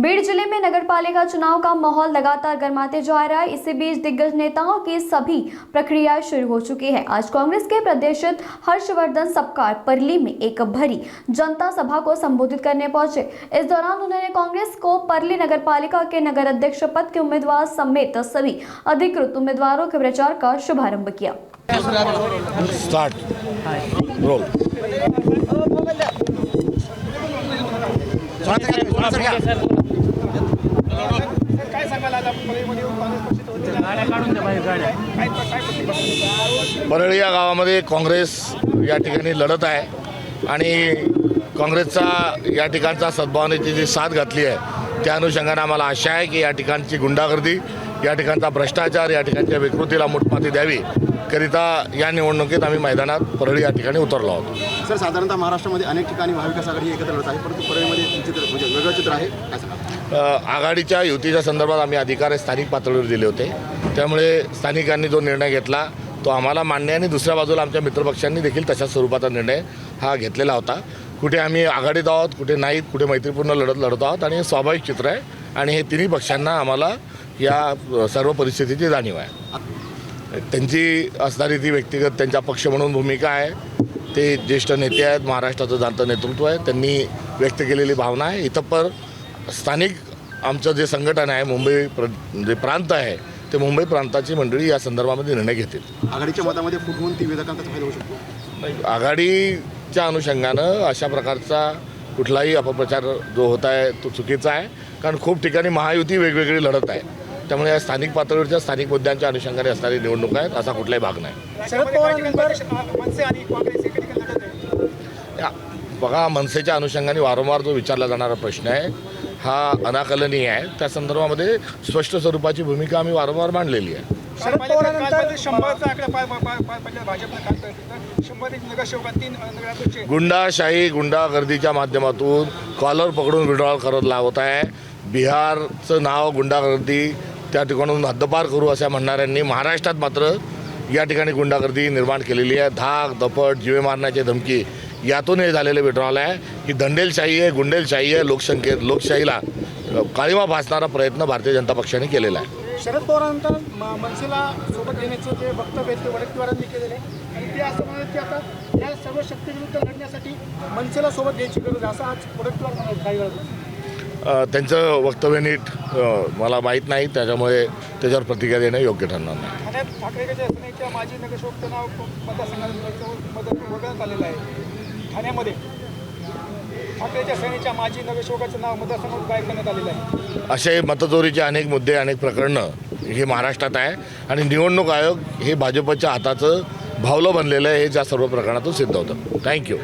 बीड जिले में नगरपालिका चुनाव का माहौल लगातार गर्माते जा रहा है। इसी बीच दिग्गज नेताओं की सभी प्रक्रियाएं शुरू हो चुकी है। आज कांग्रेस के प्रदेशाध्यक्ष हर्षवर्धन सपकाळ परली में एक भरी जनता सभा को संबोधित करने पहुंचे। इस दौरान उन्होंने कांग्रेस को परली नगरपालिका के नगर अध्यक्ष पद के उम्मीदवार समेत सभी अधिकृत उम्मीदवारों के प्रचार का शुभारंभ किया। परळी या गावामध्ये काँग्रेस या ठिकाणी लढत आहे आणि काँग्रेसचा या ठिकाणचा सद्भावनेची जी साथ घातली आहे त्या अनुषंगाने आम्हाला आशा आहे की या ठिकाणची गुंडागर्दी, या ठिकाणचा भ्रष्टाचार, या ठिकाणच्या विकृतीला मुठपाती द्यावी करिता या निवडणुकीत आम्ही मैदानात परळी या ठिकाणी उतरलो आहोत। सर, साधारणतः महाराष्ट्रामध्ये अनेक ठिकाणी महाविकास आघाडी एकत्र लढत आहे, परंतु परळीमध्ये चित्र म्हणजे वेगळं चित्र आहे काय सांगा? आघाडीच्या युतीच्या संदर्भात आम्ही अधिकार स्थानिक पातळीवर दिले होते, त्यामुळे स्थानिकांनी जो निर्णय घेतला तो आम्हाला मान्य आणि दुसऱ्या बाजूला आमच्या मित्रपक्षांनी देखील तशाच स्वरूपाचा निर्णय हा घेतलेला होता। कुठे आम्ही आघाडीत आहोत, कुठे नाहीत, कुठे मैत्रीपूर्ण लढत आहोत आणि हे स्वाभाविक चित्र आहे आणि हे तिन्ही पक्षांना आम्हाला या सर्व परिस्थितीची जाणीव आहे। त्यांची असणारी ती व्यक्तिगत त्यांच्या पक्ष म्हणून भूमिका आहे, ते ज्येष्ठ नेते आहेत, महाराष्ट्राचं जाणतं नेतृत्व आहे, त्यांनी व्यक्त केलेली भावना आहे। इतर स्थानिक आमचं जे संघटन आहे, मुंबई जे प्रांत आहे ते मुंबई प्रांताची मंडळी या संदर्भामध्ये निर्णय घेतील। आघाडीच्या मतामध्ये फूट होऊन ती विधेयकांचा फायदा होऊ शकतो? नाही, आघाडीच्या अनुषंगानं अशा प्रकारचा कुठलाही अपप्रचार जो होत आहे तो चुकीचा आहे, कारण खूप ठिकाणी महायुती वेगवेगळी लढत आहे, त्यामुळे या स्थानिक पातळीवरच्या स्थानिक मुद्द्यांच्या अनुषंगाने असणारी निवडणूक आहेत, असा कुठलाही भाग नाही। शरद पवारांनंतर मनसे आणि काँग्रेस एकत्रित लढत आहे। बघा, मनसेच्या अनुषंगाने वारंवार जो विचारला जाणारा प्रश्न आहे हा अनाकलनीय आहे, त्या संदर्भामध्ये स्पष्ट स्वरूपाची भूमिका आम्ही वारंवार मांडलेली आहे। शरद पवारांनंतर 100चा आकडा भाजपनं काल तर 100 नगरसेवक 3 नगराध्यक्ष गुंडाशाही, गुंडागर्दीच्या माध्यमातून कॉलर पकडून विड्रॉल करत लावत आहे। बिहारचं नाव गुंडागर्दी त्या ठिकाणून हद्दपार करू अशा म्हणणाऱ्यांनी महाराष्ट्रात मात्र या ठिकाणी गुंडागर्दी निर्माण केलेली आहे। धाक, दपट, जीवे मारण्याची धमकी यातून हे झालेले विड्रॉल आहे। ही दंडेलशाही आहे, गुंडेलशाही आहे, लोकशाहीला काळिमा फासणारा प्रयत्न भारतीय जनता पक्षाने केलेला आहे। शरद पवारांनंतर मनसेला सोबत घेण्याचे जे वक्तव्य ते वडेट्टीवारांनी केलेले आणि ते असं म्हणत की आता या सर्व शक्तीविरुद्ध लढण्यासाठी मनसेला सोबत घ्यायची गरज आहे, असं आज वडेट्टीवार म्हणाले काही वेळा। त्यांचं वक्तव्य नीट मला माहीत नाही, त्याच्यामुळे त्याच्यावर प्रतिक्रिया देणं योग्य ठरणार नाही। ठाण्यात ठाकरेच्या सेनेच्या माजी नगरसेवकचं नाव मतदारसंघात वगळण्यात आलेलं आहे। ठाण्यामध्ये ठाकरेच्या सेनेच्या माजी नगरसेवकाचं नाव मतदारसंघात गायब करण्यात आलेलं आहे। असे मतचोरीचे अनेक मुद्दे, अनेक प्रकरणं हे महाराष्ट्रात आहे आणि निवडणूक आयोग हे भाजपच्या हाताचं भावलं बनलेलं आहे, हे ज्या सर्व प्रकरणातून सिद्ध होतं। थँक्यू।